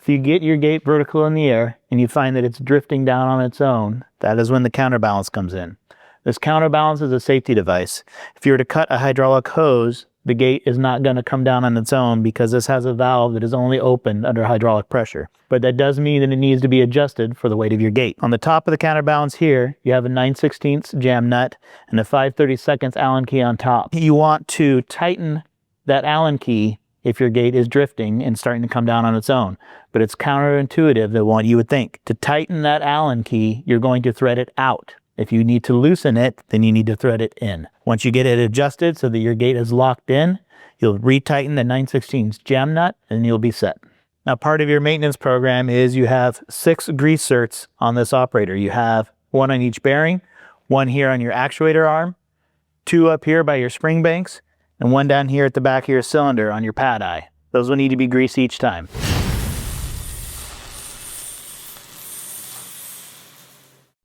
If you get your gate vertical in the air and you find that it's drifting down on its own, that is when the counterbalance comes in. This counterbalance is a safety device. If you were to cut a hydraulic hose, the gate is not going to come down on its own because this has a valve that is only opened under hydraulic pressure. But that does mean that it needs to be adjusted for the weight of your gate. On the top of the counterbalance here, you have a 9/16 jam nut and a 5/32 Allen key on top. You want to tighten that Allen key if your gate is drifting and starting to come down on its own. But it's counterintuitive than what you would think. To tighten that Allen key, you're going to thread it out. If you need to loosen it, then you need to thread it in. Once you get it adjusted so that your gate is locked in, you'll retighten the 9/16 jam nut and you'll be set. Now, part of your maintenance program is you have 6 grease zerks on this operator. You have 1 on each bearing, 1 here on your actuator arm, 2 up here by your spring banks, and 1 down here at the back of your cylinder on your pad eye. Those will need to be greased each time.